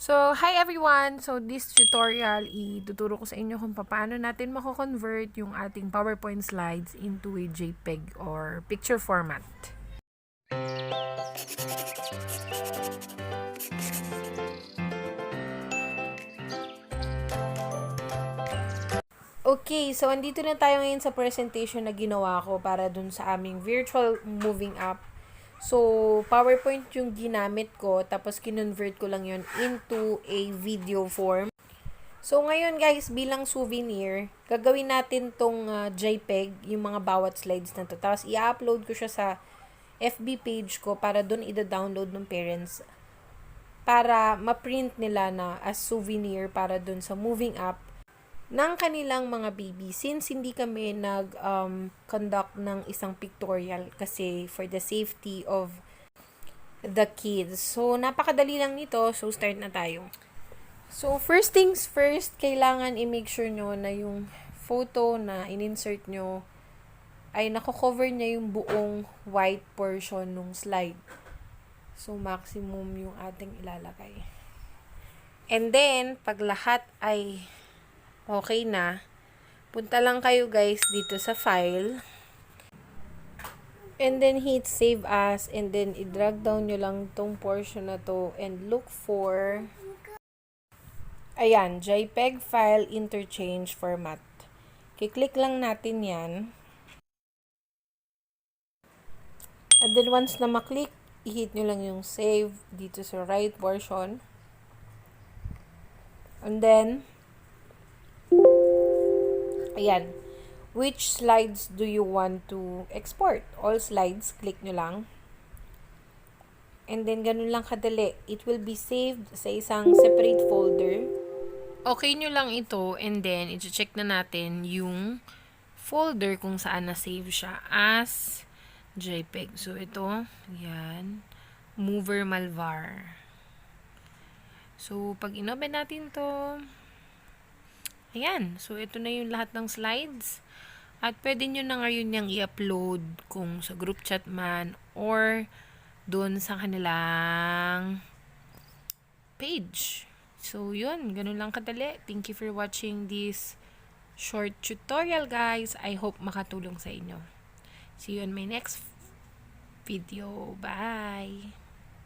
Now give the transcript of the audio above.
So, hi everyone! So, this tutorial, ituturo ko sa inyo kung paano natin mako-convert yung ating PowerPoint slides into a JPEG or picture format. Okay, so andito na tayo ngayon sa presentation na ginawa ko para dun sa aming virtual moving app. So, PowerPoint yung ginamit ko, tapos kinonvert ko lang yun into a video form. So, ngayon guys, bilang souvenir, gagawin natin tong JPEG, yung mga bawat slides na to. Tapos, i-upload ko siya sa FB page ko para doon i-download ng parents para ma-print nila na as souvenir para doon sa moving app ng kanilang mga baby. Since hindi kami nag-conduct ng isang pictorial kasi for the safety of the kids. So, napakadali lang nito. So, start na tayo. So, first things first, kailangan i-make sure nyo na yung photo na in-insert nyo ay nako-cover niya yung buong white portion ng slide. So, maximum yung ating ilalagay. And then, pag lahat ay okay na, punta lang kayo guys dito sa file. And then, hit save as. And then, i-drag down nyo lang tong portion na to and look for ayan, JPEG file interchange format. Kiklik lang natin yan. And then once na maklik, i-hit nyo lang yung save dito sa right portion. And then, ayan, which slides do you want to export? All slides, click nyo lang. And then, ganun lang kadali. It will be saved sa isang separate folder. Okay nyo lang ito, and then, i-check na natin yung folder kung saan na-save siya as JPEG. So, ito, yan, Mover Malvar. So, pag inopen natin to, ayan. So, ito na yung lahat ng slides. At pwede nyo na ngayon yung i-upload kung sa group chat man or doon sa kanilang page. So, yun. Ganun lang kadali. Thank you for watching this short tutorial, guys. I hope makatulong sa inyo. See you on my next video. Bye!